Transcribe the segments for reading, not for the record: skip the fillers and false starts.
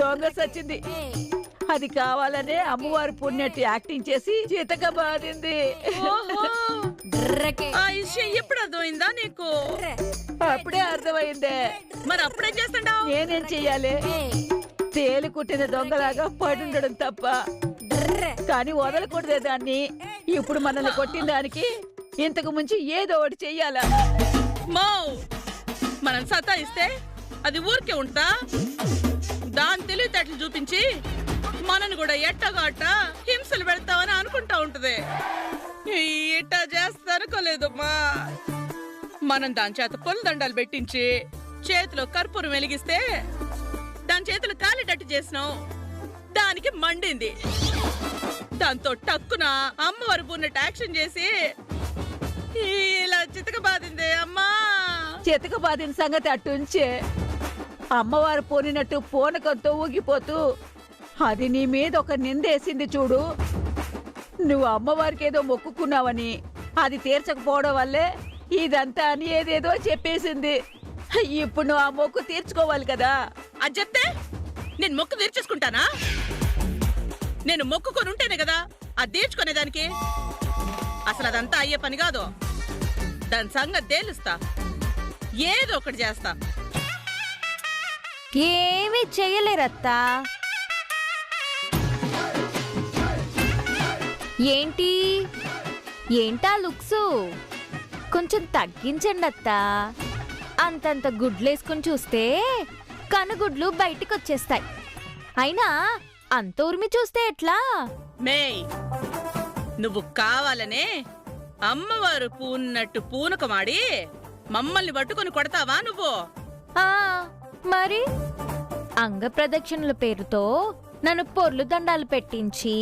దొంగ సచ్చింది. అది కావాలనే అమ్మవారు పుణ్యట్టు యాక్టింగ్ చేసి చితక బాధింది. ఆ విషయం ఎప్పుడు అర్థమైందా నీకు? అప్పుడే అర్థమైందే. మరి అప్పుడే చేస్తాండావు? నేనేం చెయ్యాలి? తేలి కుట్టిన దొంగలాగా పడుండడం తప్ప. కానీ వదలకూడదే దాన్ని. ఇప్పుడు మనల్ని కొట్టిన దానికి ఇంతకు ముంచి ఏదో ఒకటి చెయ్యాలా? మనం సతాయిస్తే అది ఊరికే ఉంటా? దాని తెలివితేటలు చూపించి మనని కూడా ఎట్టగాట హింసలు పెడతామని అనుకుంటా ఉంటది. ఇట్టా చేస్తానుకోలేదమ్మా. మనం దాని చేత పొలదండాలు పెట్టించి చేతిలో కర్పూరం వెలిగిస్తే దాని చేతులు కాలేటట్టు చేసినాం. దానికి మండింది. దాంతో టక్కున అమ్మవారు పూన్నట్టు యాక్షన్ చేసి ఇలా చితక బాధింది. అమ్మా, చితక బాధిన సంగతి అట్టుంచే. అమ్మవారు పోనినట్టు పూనకంతో ఊగిపోతూ అది నీ మీద ఒక నిందేసింది చూడు. నువ్వు అమ్మవారికి ఏదో మొక్కుకున్నావని అది తీర్చకపోవడం వల్లే ఇదంతా అని ఏదేదో చెప్పేసింది. ఇప్పుడు నువ్వు ఆ మొక్కు తీర్చుకోవాలి కదా. అది చెప్తే నేను మొక్కు తీర్చేసుకుంటానా? నేను మొక్కుకొని ఉంటేనే కదా అది తీర్చుకునేదానికి. అసలు అదంతా అయ్యే పని కాదు. దాని సంగతి తేలుస్తా. ఏదో ఒకటి చేస్తా. ఏమీ చెయ్యలేరత్తా. ఏంటా లుక్సు? కొంచెం తగ్గించండి అత్తా. అంతంత గుడ్లేసుకుని చూస్తే కనుగుడ్లు బయటికొచ్చేస్తాయి. అయినా అంత ఉరిమి చూస్తే ఎట్లా? మేయ్, నువ్వు కావాలనే అమ్మవారు పూన్నట్టు పూనకమాడి మమ్మల్ని పట్టుకొని కొడతావా నువ్వు? మరి అంగ ప్రదక్షిణల పేరుతో నన్ను పొర్లు దండాలు పెట్టించి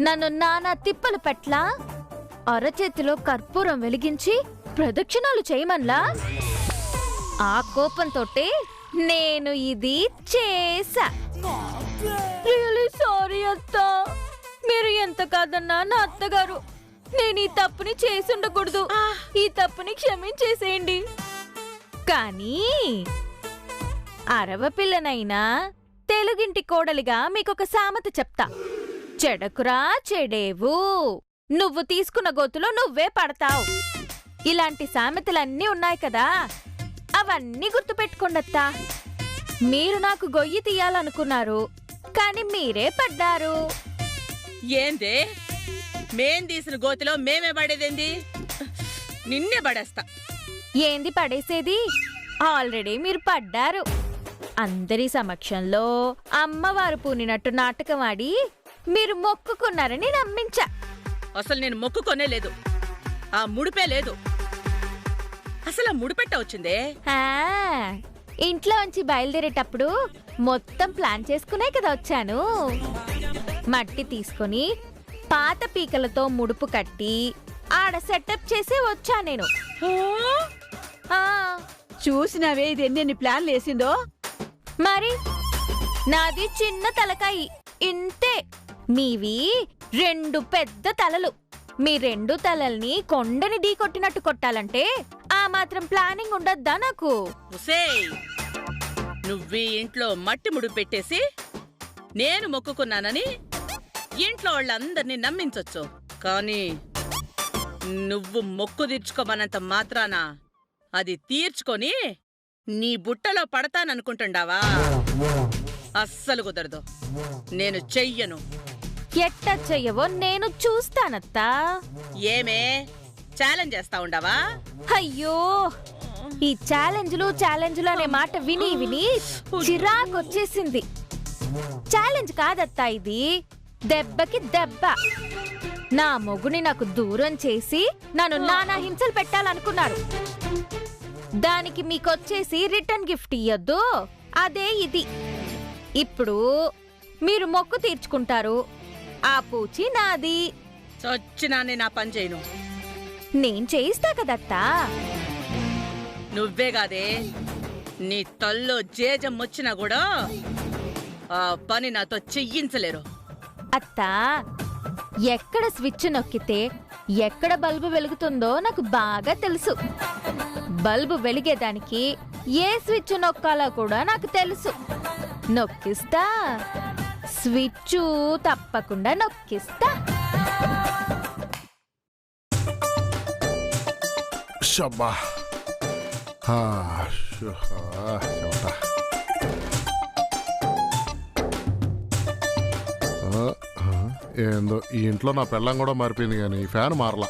నన్ను నానా తిప్పలు పెట్లా అరచేతిలో కర్పూరం వెలిగించి ప్రదక్షిణాలు చేయమన్లా. ఆ కోపంతోటే నేను ఇది చేశా. రియలీ సారీ అత్తా. మీరు ఎంత కాదన్నా నా అత్తగారు. నేను ఈ తప్పుని చేసుండకూడదు. ఈ తప్పుని క్షమించేసేయండి. కానీ అరవ పిల్లనైనా తెలుగింటి కోడలిగా మీకొక సామెత చెప్తా. చెడకురా చెడేవు, నువ్వు తీసుకున్న గోతులో నువ్వే పడతావు. ఇలాంటి సామెతలన్నీ ఉన్నాయి కదా, అవన్నీ గుర్తుపెట్టుకోండత్తా. మీరు నాకు గొయ్యి తీయాలనుకున్నారు, కానీ మీరే పడ్డారు. ఏందే? మేం తీసిన గోతిలో మేమే పడేదేంది? నిన్నే పడేస్తా. ఏంది పడేసేది? ఆల్రెడీ మీరు పడ్డారు. అందరి సమక్షంలో అమ్మవారు పూనినట్టు నాటకం ఆడి మీరు మొక్కుకున్నారని నమ్మించా. అసలు నేను మొక్కుకొనే లేదు. ఆ ముడిపే లేదు. అసలు ఆ ముడిపెట్ట వచ్చిందే. ఇంట్లోంచి బయలుదేరేటప్పుడు మొత్తం ప్లాన్ చేసుకునే కదా వచ్చాను. మట్టి తీసుకుని పాత పీకలతో ముడుపు కట్టి ఆడ సెటప్ చేసి వచ్చా నేను. చూసినవే ఇది ఎన్నెన్ని ప్లాన్లు వేసిందో. మరి నాది చిన్న తలకాయి ఇంతే. మీవి 2 పెద్ద తలలు. మీ 2 తలల్ని కొండని ఢీ కొట్టినట్టు కొట్టాలంటే ఆ మాత్రం ప్లానింగ్ ఉండద్దా నాకు? నువ్వీ ఇంట్లో మట్టి ముడి పెట్టేసి నేను మొక్కుకున్నానని ఇంట్లో వాళ్ళందరినీ నమ్మించొచ్చు. కానీ నువ్వు మొక్కు తీర్చుకోమన్నంత మాత్రాన అది తీర్చుకొని నీ బుట్టలో పడతాననుకుంటుండావా? అస్సలు కుదరదు. నేను చెయ్యను. ఎట్ట చెయ్యవో నేను చూస్తానత్తా. ఏమే ఛాలెంజ్ చేస్తా ఉండవా? అయ్యో, ఈ ఛాలెంజ్లు అనే మాట విని విని చిరాకొచ్చేసింది. ఛాలెంజ్ కాదత్తా ఇది, దెబ్బకి దెబ్బ. నా మొగుని నాకు దూరం చేసి నన్ను నానా హింసలు పెట్టాలనుకున్నారు. దానికి మీకొచ్చేసి రిటర్న్ గిఫ్ట్ ఇయ్యొద్దు. అదే ఇది. ఇప్పుడు మీరు మొక్కు తీర్చుకుంటారు, ఆ పూచి నాది. చచ్చినానే నా పని చేయను. నేను చేయిస్తా కదత్తా. నువ్వే కాదే, నీ తల్లో జేజం వచ్చినా కూడా ఆ పని నాతో చెయ్యించలేరు. అత్తా, ఎక్కడ స్విచ్ నొక్కితే ఎక్కడ బల్బు వెలుగుతుందో నాకు బాగా తెలుసు. బల్బు వెలిగేదానికి ఏ స్విచ్ నొక్కాలో కూడా నాకు తెలుసు. నొక్కిస్తా. స్విచ్ తప్పకుండా నొక్కిస్తా. షబ్బా ఏందో ఈ ఇంట్లో నా పెళ్ళం కూడా మారిపోయింది కానీ ఈ ఫ్యాన్ మారలా.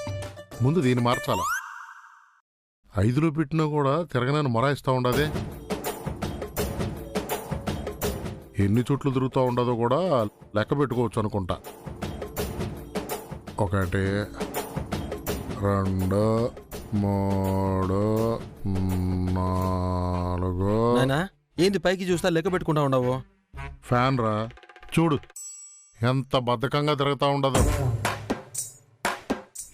ముందు దీన్ని మార్చాలా. 5 పెట్టినా కూడా తిరగనని మొరాయిస్తూ ఉండదే. ఎన్ని చుట్లు తిరుగుతూ ఉండదో కూడా లెక్క పెట్టుకోవచ్చు అనుకుంటా. 1 2 3 4. నాయనా ఏంది పైకి చూస్తా లెక్క పెట్టుకుంటా ఉండవు? ఫ్యాన్ రా చూడు ఎంత బద్ధకంగా తిరుగుతూ ఉండదు.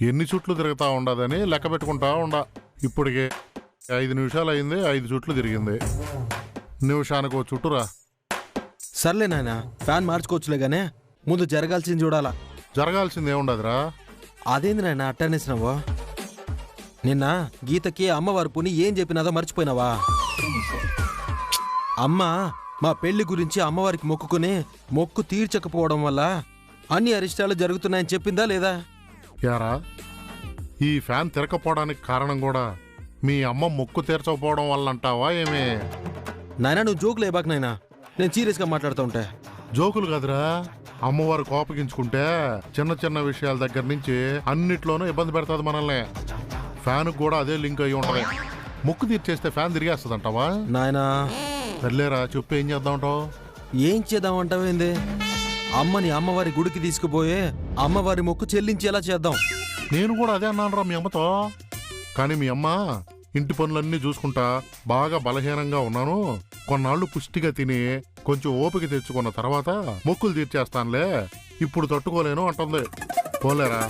ఎన్ని చుట్లు తిరుగుతూ ఉండదని లెక్క పెట్టుకుంటా ఉండా. ఇప్పటికే 5 నిమిషాలు అయింది, 5 చుట్లు తిరిగింది. నిమిషానికి ఓ చుట్టురా. సర్లే నాయనా ఫ్యాన్ మార్చుకోవచ్చులే గానే ముందు జరగాల్సింది చూడాలా. జరగాల్సింది ఏముండదురా. అదేంది నాయనా అట్టనేసినావు? నిన్న గీతకి అమ్మవారి పుని ఏం చెప్పినాదో మర్చిపోయినావా? అమ్మ మా పెళ్లి గురించి అమ్మవారికి మొక్కుకుని మొక్కు తీర్చకపోవడం వల్ల అన్ని అరిష్టాలు జరుగుతున్నాయని చెప్పిందా లేదా? యారా ఈ ఫ్యాన్ తిరగపోవడానికి కారణం కూడా మీ అమ్మ మొక్కు తీర్చకపోవడం వల్ల అంటావా ఏమే? నాయనా నువ్వు జోకులు లేబాక నాయనా, నేను సీరియస్గా మాట్లాడుతూ ఉంటే. జోకులు కాదురా. అమ్మవారు కోపగించుకుంటే చిన్న చిన్న విషయాల దగ్గర నుంచి అన్నిట్లోనూ ఇబ్బంది పెడతాది మనల్ని. ఫ్యాన్ కూడా అదే లింక్ అయ్యి ఉంటది. మొక్కు తీర్చేస్తే ఫ్యాన్ తిరిగేస్తుంది అంటావా? నాయనా వెళ్ళేరా చెప్పు ఏం చేద్దామంటావు? ఏం చేద్దామంటావేంది? అమ్మని అమ్మవారి గుడికి తీసుకుపోయే అమ్మవారి మొక్కు చెల్లించేలా చేద్దాం. నేను కూడా అదే అన్నానురా మీ అమ్మతో. కానీ మీ అమ్మ ఇంటి పనులన్నీ చూసుకుంటా బాగా బలహీనంగా ఉన్నాను, కొన్నాళ్ళు పుష్టిగా తిని కొంచెం ఓపిక తెచ్చుకున్న తర్వాత మొక్కులు తీర్చేస్తానులే, ఇప్పుడు తట్టుకోలేను అంటుంది. పోలేరా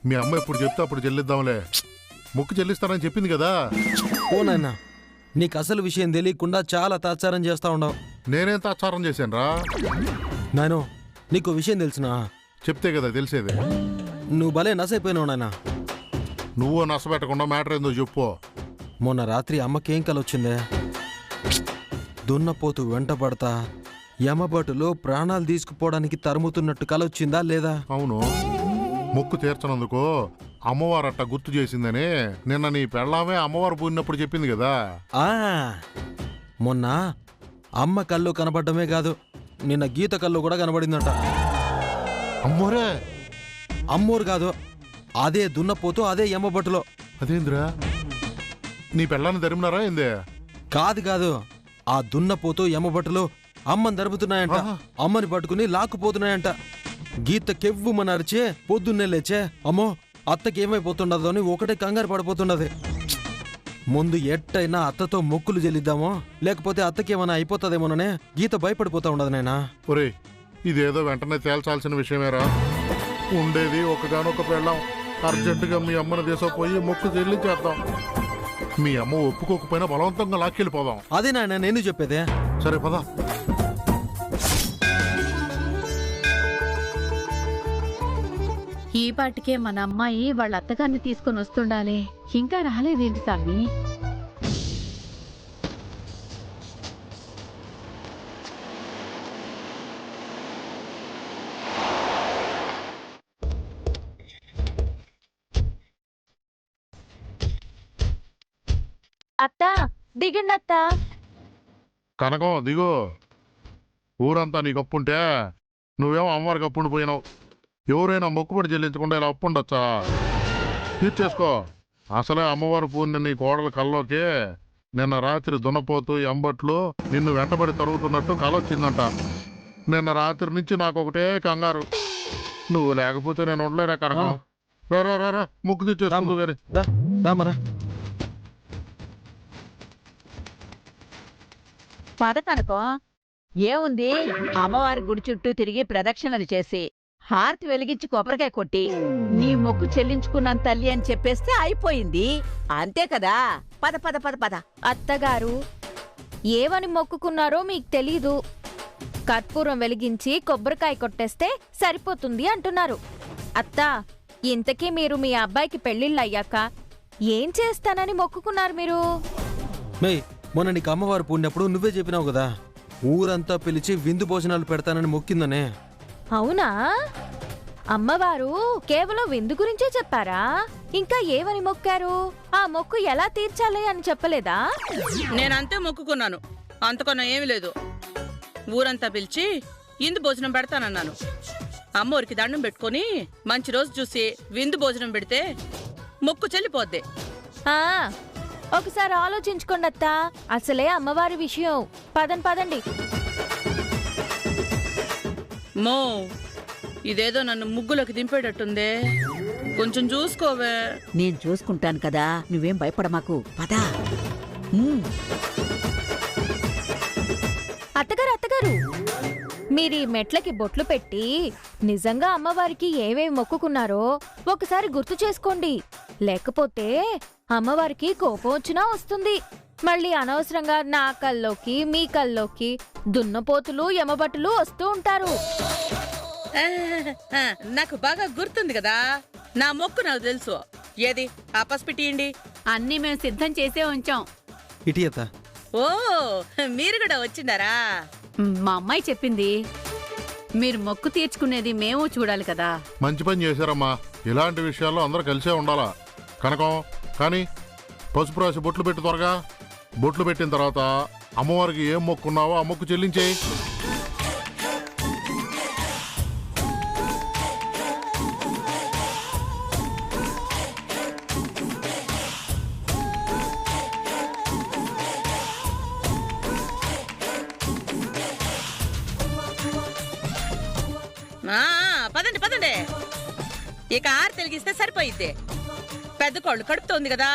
మీ అమ్మ ఇప్పుడు చెప్తే అప్పుడు చెల్లిద్దాంలే. మొక్కు చెల్లిస్తానని చెప్పింది కదా. ఓ నాయనా నీకు అసలు విషయం తెలియకుండా చాలా తాత్సారం చేస్తా ఉండవు. నేనేం తాత్సారం చేశాను రా? నాయనో నీకు విషయం తెలుసునా? చెప్తే కదా తెలిసేది. నువ్వు భలే నసైపోయినావు నాయనా. నువ్వు నష్టపెట్టకుండా మ్యాటర్ ఏందో చెప్పు. మొన్న రాత్రి అమ్మకేం కలొచ్చిందే? దున్నపోతు వెంట పడతా యమభటులు ప్రాణాలు తీసుకుపోవడానికి తరుముతున్నట్టు కలొచ్చిందా లేదా? అవును, మొక్కు తీర్చనందుకు అమ్మవారు అట్ట గుర్తు చేసిందని నిన్న నీ పెళ్ళామే అమ్మవారు పూరినప్పుడు చెప్పింది కదా. ఆ మొన్న అమ్మ కళ్ళు కనబడ్డమే కాదు, నిన్న గీత కళ్ళు కూడా కనబడిందట. అమ్మోరే? అమ్మోరు కాదు, అదే దున్నపోతూ అదే యమభటులో. అదేంద్రా నీ పెళ్ళాన్ని ధరిమినారా ఏందే? కాదు కాదు, ఆ దున్నపోతూ యమభటులు అమ్మని దరుపుతున్నాయంట. అమ్మని పట్టుకుని లాక్కుపోతున్నాయంట. గీత కెవ్వుమని అరిచే పొద్దున్నే లేచే అమ్మో అత్తకేమైపోతుండదో అని ఒకటే కంగారు పడిపోతున్నది. ముందు ఎట్టయినా అత్తతో మొక్కులు చెల్లిద్దామో లేకపోతే అత్తకేమైనా అయిపోతుందేమోననే గీత భయపడిపోతా ఉండదు నాయనా. ఒరే ఇదేదో వెంటనే తేల్చాల్సిన విషయమేరా. ఉండేది ఒకగానొక పెళ్ళాం. అర్జెంటుగా మీ అమ్మను తీసుకుపోయి మొక్కు చెల్లించేద్దాం. మీ అమ్మ ఒప్పుకోకపోయినా బలవంతంగా లాక్కెళ్ళిపోదాం. అదే నాయన నేను చెప్పేదే. సరే పదా. ఈ పాటికే మన అమ్మాయి వాళ్ళ అత్తగారిని తీసుకొని వస్తుండాలి, ఇంకా రాలేదేంటి సామి? అత్తా దిగండి అత్తా. కనకం దిగు. ఊరంతా నీకు అప్పుంటే నువ్వేమో అమ్మవారికి అప్పుండి పోయినావు. ఎవరైనా మొక్కుబడి చెల్లించకుండా ఇలా అప్పుండొచ్చా? తీర్చేసుకో. అసలే అమ్మవారి పూర్ణి నీ కోడల కల్లోకి నిన్న రాత్రి దున్నపోతూ ఎంబట్లు నిన్ను వెంటబడి తరుగుతున్నట్టు కలొచ్చిందంట. నిన్న రాత్రి నుంచి నాకు ఒకటే కంగారు. నువ్వు లేకపోతే నేను ఉండలేనా కనకం? రా ముక్కు తీర్చేసుకుంటూ వేరే రామరా. పద కనుకో. ఏముంది, అమ్మవారి గుడి చుట్టూ తిరిగి ప్రదక్షిణలు చేసి హారతి వెలిగించి కొబ్బరికాయ కొట్టి నీ మొక్కు చెల్లించుకున్నాను తల్లి అని చెప్పేస్తే అయిపోయింది. అంతే కదా. పద పద పద పద. అత్తగారు ఏమని మొక్కుకున్నారో మీకు తెలీదు. కర్పూరం వెలిగించి కొబ్బరికాయ కొట్టేస్తే సరిపోతుంది అంటున్నారు. అత్తా ఇంతకీ మీరు మీ అబ్బాయికి పెళ్ళిళ్ళయ్యాక ఏం చేస్తానని మొక్కుకున్నారు మీరు? మే మొన్న నీకు అమ్మవారు పూడినప్పుడు నువ్వే చెప్పినావు కదా, ఊరంతా పిలిచి విందు భోజనాలు పెడతానని మొక్కిందనే. అవునా? అమ్మవారు కేవలం విందు గురించే చెప్పారా? ఇంకా ఏమని మొక్కారు? ఆ మొక్కు ఎలా తీర్చాలి అని చెప్పలేదా? నేనంతే మొక్కుకున్నాను, అంతకన్నా ఏమీ లేదు. ఊరంతా పిలిచి ఇందు భోజనం పెడతానన్నాను. అమ్మోరికి దండం పెట్టుకొని మంచి రోజు చూసి విందు భోజనం పెడితే మొక్కు చెల్లిపోద్ది. ఆ ఒకసారి ఆలోచించుకోండి అత్తా, అసలే అమ్మవారి విషయం. పదండి. మో, ఇదేదో నన్ను ముగ్గులోకి దింపేటట్టుందే, కొంచెం చూసుకోవే. నేను చూసుకుంటాను కదా, నువ్వేం భయపడమాకు. పదా. అత్తగారు, మీరు ఈ మెట్లకి బొట్లు పెట్టి నిజంగా అమ్మవారికి ఏమేమి మొక్కుకున్నారో ఒకసారి గుర్తు చేసుకోండి. లేకపోతే అమ్మవారికి కోపం వచ్చినా వస్తుంది. మళ్ళీ అనవసరంగా నా కల్లోకి మీ కల్లోకి దున్నపోతులు యమబట్టులు వస్తూ ఉంటారు. నాకు బాగా గుర్తుంది కదా, నా మొక్కు నాకు తెలుసు. ఏది ఆ పసిపిట్టియండి. అన్నీ మేము సిద్ధం చేసే ఉంచాం. ఇటీ అత్త. ఓ, మీరు కూడా వచ్చిండారా? మా అమ్మాయి చెప్పింది. మీరు మొక్కు తీర్చుకునేది మేము చూడాలి కదా. మంచి పని చేశారమ్మా. ఇలాంటి విషయాల్లో అందరూ కలిసే ఉండాలా. కనకం, కానీ పసుపు రాసి బొట్లు పెట్టి త్వరగా. బొట్లు పెట్టిన తర్వాత అమ్మవారికి ఏం మొక్కున్నావో ఆ మొక్కు చెల్లించేయి. పదండి. ఇక ఆరు తెలిగిస్తే సరిపోయిద్ది. పెద్ద కోళ్ళు కడుపుతోంది కదా,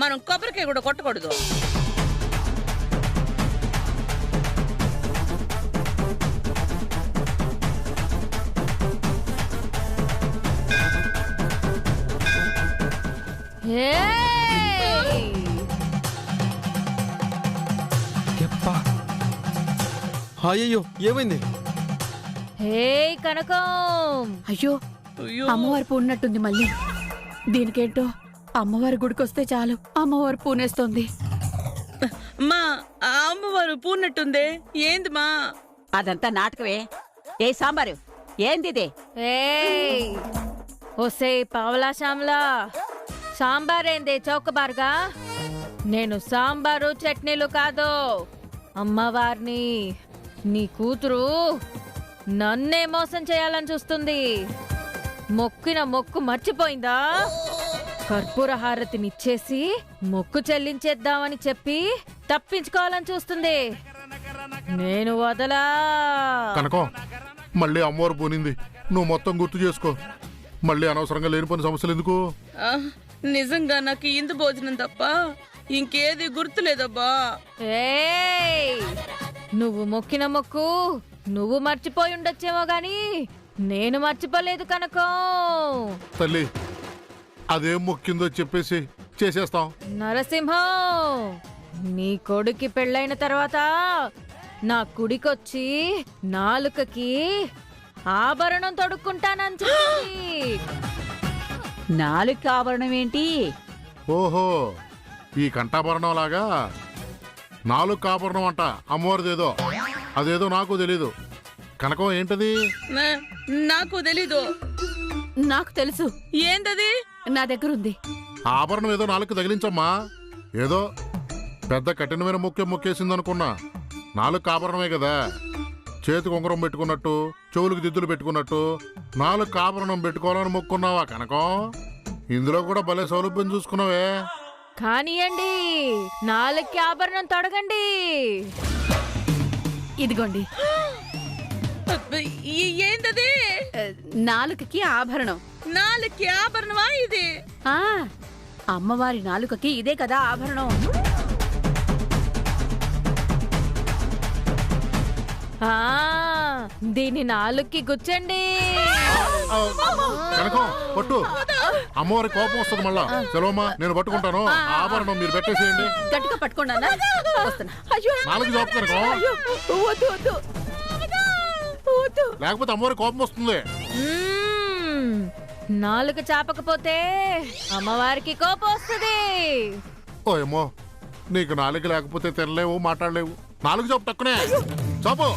మనం కొబ్బరికాయ కూడా కొట్టకూడదు. అయ్యో, ఏమైంది? హే కనకం, అయ్యో, అమ్మవారు పూన్నట్టుంది మళ్ళీ. దీనికేంటో అమ్మవారి గుడికొస్తే చాలు అమ్మవారు పూనేస్తోంది. మా అమ్మవారు పూన్నట్టుందే, ఏంది మా? అదంతా నాటకమే. ఏ సాంబారు ఏందిదే? ఒసే పావలా శ్యామలా, సాంబారేందే చౌకబారుగా? నేను సాంబారు చట్నీలు కాదు, అమ్మవారిని. నీ కూతురు నన్నే మోసం చేయాలని చూస్తుంది. మొక్కిన మొక్కు మర్చిపోయిందా? కర్పూర హారతినిచ్చేసి మొక్కు చెల్లించేద్దామని చెప్పి తప్పించుకోవాలని చూస్తుంది. నేను వదలా. కనకం, మళ్ళీ అమ్మవారు పోనింది. నువ్వు మొత్తం గుర్తు చేసుకో. మళ్ళీ అనవసరంగా లేని పని సమస్యలు ఎందుకు? నిజంగా నాకు ఇందు భోజనం తప్ప ఇంకేది గుర్తులేదబ్బా. నువ్వు మొక్కిన మొక్కు నువ్వు మర్చిపోయి ఉండొచ్చేమో గాని నేను మర్చిపోలేదు కనకం. తల్లి, అదేం మొక్కిందో చెప్పేసి చేసేస్తాం. నరసింహం, నీ కొడుకి పెళ్ళైన తర్వాత నా కుడికొచ్చి నాలుకకి ఆభరణం తొడుక్కుంటానని చెప్పి. నాలుగు ఆభరణం ఏంటి? ఓహో, ఈ కంఠాభరణం లాగా 4 ఆభరణం అంట అమ్మవారిదేదో. అదేదో నాకు తెలీదు. కనకం, ఏంటది? నాకు తెలీదు. నాకు తెలుసు. ఏంటది? నా దగ్గరుంది. ఆభరణం ఏదో 4 తగిలించమ్మా. ఏదో పెద్ద కఠినమైన మొక్కేసిందనుకున్నా. 4 ఆభరణమే కదా. చేతికి ఉంగరం పెట్టుకున్నట్టు, చెవులకు దిద్దులు పెట్టుకున్నట్టు 4 ఆభరణం పెట్టుకోవాలని మొక్కున్నావా కనకం? ఇందులో కూడా భలే సౌలభ్యం చూసుకున్నావే. కానియండి, 4 ఆభరణం తొడగండి. ఇదిగోండి. ఏంటది? నాలుకకి ఆభరణం. 4 ఆభరణమా ఇది? ఆ అమ్మవారి నాలుకకి ఇదే కదా ఆభరణం. దీని 4కి గుచ్చండి. కనకం, పట్టు. అమ్మవారి కోపం వస్తుంది మళ్ళా. సెలవమ్మా, నేను పట్టుకుంటాను. ఆభరణం మీరు పెట్టేసేయండి. గట్టిగా పట్టుకోండి. అయ్యో, 4 చాపు కనకం. వద్దు. లేకపోతే అమ్మవారి కోపం వస్తుంది. 4 చాపకపోతే అమ్మవారికి కోపం వస్తుంది. ఓ ఏమో, నీకు 4 లేకపోతే తినలేవు, మాట్లాడలేవు. 4 చాపు తక్కువనే. చాపు.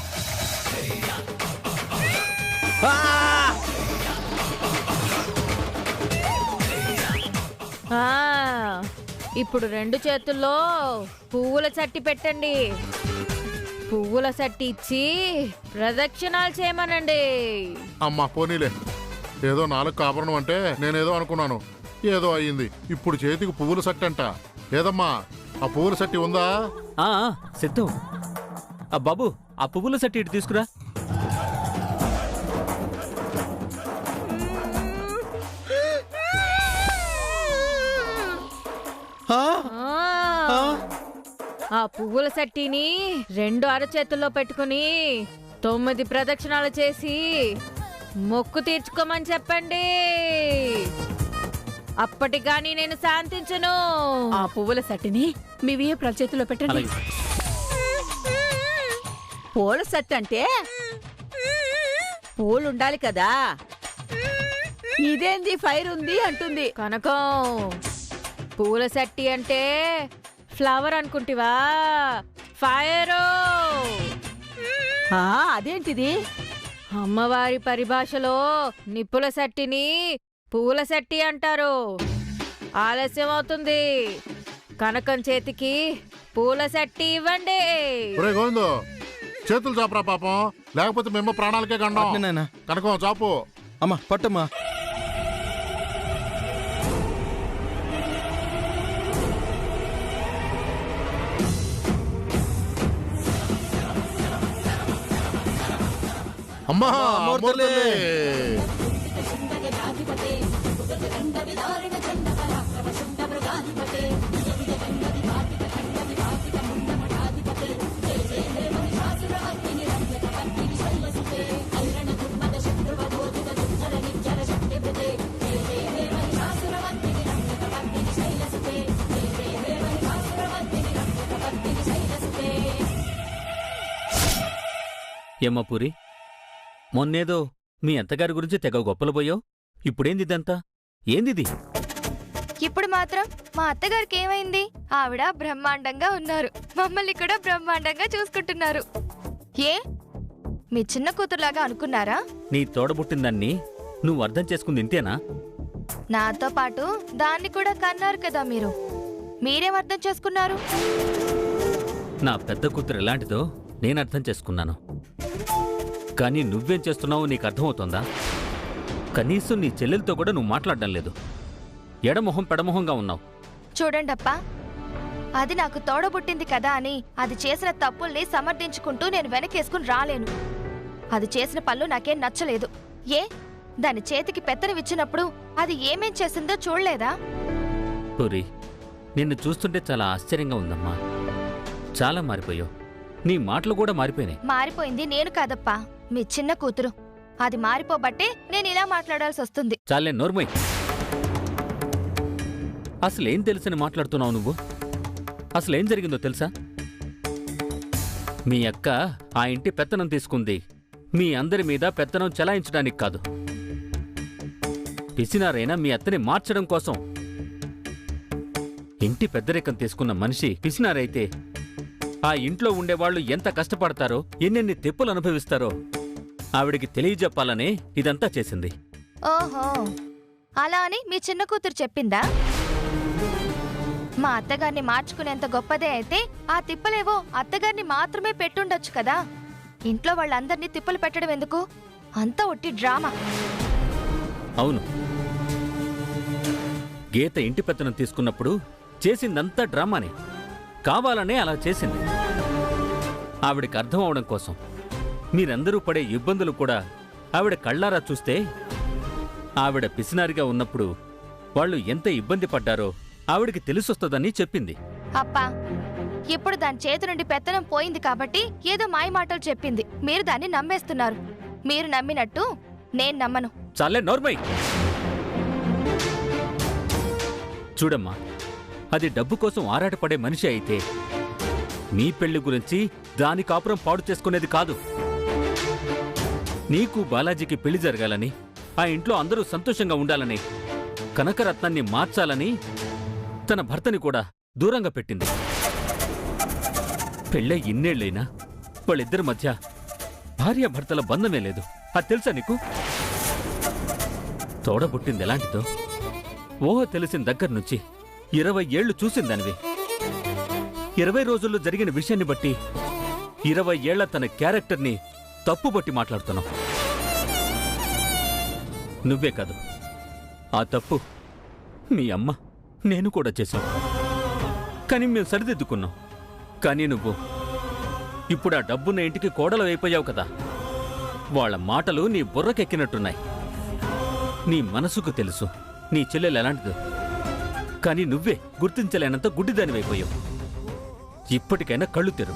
ఆ, ఇప్పుడు 2 చేతుల్లో పువ్వుల చట్టి పెట్టండి. పువ్వుల చట్టి ఇచ్చి ప్రదక్షిణాలు చేయమనండి. అమ్మా పోనీలే, ఏదో 4 ఆభరణం అంటే నేనేదో అనుకున్నాను, ఏదో అయ్యింది. ఇప్పుడు చేతికి పువ్వుల సట్టి అంట. ఏదమ్మా ఆ పువ్వుల సట్టి ఉందా? సిద్ధం. ఆ బాబు, ఆ పువ్వుల సట్టి ఇటు తీసుకురా. ఆ పువ్వుల సట్టిని 2 అరచేతుల్లో పెట్టుకుని 9 ప్రదక్షిణాలు చేసి మొక్కు తీర్చుకోమని చెప్పండి. అప్పటిగాని నేను శాంతించను. ఆ పువ్వుల సట్టిని మీ వీయ చేతిలో పెట్టండి. అలాగే. పూల సట్ అంటే పూలుండాలి కదా. ఇదేంది ఫైర్ ఉంది అంటుంది. కనకం, పూల సట్టి అంటే ఫ్లవర్ అనుకుంటివా? ఫైరు. అదేంటిది? అమ్మవారి పరిభాషలో నిప్పుల సట్టిని పూల సట్టి అంటారు. ఆలస్యం అవుతుంది. కనకం చేతికి పూల సట్టి ఇవ్వండి. ఒరే గోవిందు, చేతులు చాపరా పాపం, లేకపోతే మేము ప్రాణాలకే గండం. అట్నే నాయనా. కనకం చాపు. అమ్మా పట్టమ్మా. అమ్మా అమ్మోర్తలే. ఏమ్మా పూరి, మొన్నేదో మీ అత్తగారి గురించి తెగ గొప్పలు పోయావు. ఇప్పుడేంది ఇదంతా? ఏందిది? ఇప్పుడు మాత్రం మా అత్తగారికి ఏమైంది? ఆవిడ బ్రహ్మాండంగా ఉన్నారు, మమ్మల్ని కూడా బ్రహ్మాండంగా చూసుకుంటున్నారు. ఏ మీ చిన్న కూతురులాగా అనుకున్నారా? నీ తోడబుట్టిందాన్ని నువ్వు అర్థం చేసుకుంది ఇంతేనా? నాతో పాటు దాన్ని కూడా కన్నారు కదా మీరు. మీరేం అర్థం చేసుకున్నారు? నా పెద్ద కూతురు ఎలాంటిదో నేను అర్థం చేసుకున్నాను. కానీ నువ్వేం చేస్తున్నావో నీకు అర్థమవుతోందా? కనీసం నీ చెల్లెలతో కూడా నువ్వు మాట్లాడడం లేదు. ఎడమొహం పెడమొహంగా ఉన్నావు. చూడండప్పా, అది నాకు తోడబుట్టింది కదా అని అది చేసిన తప్పుల్ని సమర్థించుకుంటూ నేను వెనకేసుకుని రాలేను. అది చేసిన పనులు నాకేం నచ్చలేదు. ఏ దాని చేతికి పెత్తనమిచ్చినప్పుడు అది ఏమేం చేసిందో చూడలేదా? పూరి, నిన్ను చూస్తుంటే చాలా ఆశ్చర్యంగా ఉందమ్మా. చాలా మారిపోయావు. నీ మాటలు కూడా మారిపోయినాయి. మారిపోయింది నేను కాదప్పా, మీ చిన్న కూతురు. అది మారిపోబట్టే నేను ఇలా మాట్లాడాల్సి వస్తుంది. చాలే నోర్మై. అసలేం తెలుసని మాట్లాడుతున్నావు నువ్వు? అసలేం జరిగిందో తెలుసా? మీ అక్క ఆ ఇంటి పెత్తనం తీసుకుంది మీ అందరి మీద పెత్తనం చెలాయించడానికి కాదు. పిసినారైనా మీ అత్తని మార్చడం కోసం. ఇంటి పెద్దరికం తీసుకున్న మనిషి పిసినారైతే ఆ ఇంట్లో ఉండేవాళ్లు ఎంత కష్టపడతారో, ఎన్నెన్ని తెప్పులు అనుభవిస్తారో ఆవిడికి తెలియజెప్పాలనే ఇదంతా చేసింది. ఓహో, అలా అని మీ చిన్న కూతురు చెప్పిందా? మా అత్తగారిని మార్చుకునేంత గొప్పదే అయితే ఆ తిప్పలేవో అత్తగారిని మాత్రమే పెట్టుండొచ్చు కదా. ఇంట్లో వాళ్ళందరినీ తిప్పలు పెట్టడం ఎందుకు? అంతా ఒట్టి డ్రామా. అవును, గీత ఇంటి పెత్తనం తీసుకున్నప్పుడు చేసిందంతా డ్రామానే. కావాలనే అలా చేసింది. ఆవిడికి అర్థం అవడం కోసం. మీరందరూ పడే ఇబ్బందులు కూడా ఆవిడ కళ్ళారా చూస్తే ఆవిడ పిసినారిగా ఉన్నప్పుడు వాళ్ళు ఎంత ఇబ్బంది పడ్డారో ఆవిడికి తెలిసొస్తుందని చెప్పింది. అప్పా, ఇప్పుడు దాని చేతి నుండి పెత్తనం పోయింది కాబట్టి ఏదో మాయ మాటలు చెప్పింది. మీరు దాన్ని నమ్మేస్తున్నారు. మీరు నమ్మినట్టు నేను నమ్మను. చాలే నోర్మై. చూడమ్మా, అది డబ్బు కోసం ఆరాటపడే మనిషి అయితే మీ పెళ్లి గురించి దాని కాపురం పాడు చేసుకునేది కాదు. నీకు బాలాజీకి పెళ్లి జరగాలని, ఆ ఇంట్లో అందరూ సంతోషంగా ఉండాలని, కనకరత్నాన్ని మార్చాలని తన భర్తని కూడా దూరంగా పెట్టింది. పెళ్ళై ఇన్నేళ్లైనా వాళ్ళిద్దరి మధ్య భార్యాభర్తల బంధమే లేదు. అది తెలుసా నీకు? తోడబుట్టింది ఎలాంటిదో ఊహ తెలిసిన దగ్గర నుంచి 20 ఏళ్లు చూసిందనివి. 20 రోజుల్లో జరిగిన విషయాన్ని బట్టి 20 ఏళ్ల తన క్యారెక్టర్ని తప్పుబట్టి మాట్లాడుతున్నావు. నువ్వే కాదు, ఆ తప్పు మీ అమ్మ నేను కూడా చేశావు. కానీ మేము సరిదిద్దుకున్నాం. కానీ నువ్వు ఇప్పుడు ఆ డబ్బున్న ఇంటికి కోడలు అయిపోయావు కదా. వాళ్ళ మాటలు నీ బుర్రకెక్కినట్టున్నాయి. నీ మనసుకు తెలుసు నీ చెల్లెలు ఎలాంటిదో. కానీ నువ్వే గుర్తించలేనంత గుడ్డిదానివైపోయావు. ఇప్పటికైనా కళ్ళు తెరు.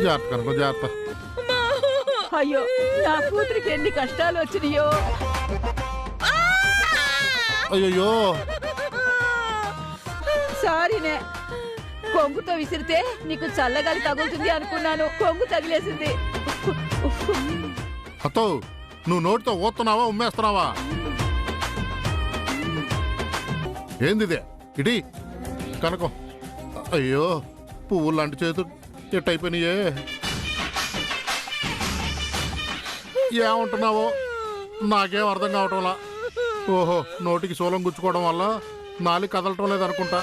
జాగ్రత్త కనుక జాగ్రత్త. అయ్యో, నా కూతురికి ఎన్ని కష్టాలు వచ్చినాయో. అయ్యో, సారీనే. కొంగుతో విసిరితే నీకు చల్లగాలి తగులుతుంది అనుకున్నాను. కొంగు తగిలేసింది. అతో నువ్వు నోటితో ఊతున్నావా ఉమ్మేస్తున్నావా? ఏందిదే ఇటీ కనకం? అయ్యో, పువ్వులు లాంటి చేతులు ఎట్టయిపోయినాయే. ఏమంటున్నావో నాకేం అర్థం కావటంలా. ఓహో, నోటికి శూలం గుచ్చుకోవడం వల్ల నాలుగు కదలటం లేదనుకుంటా.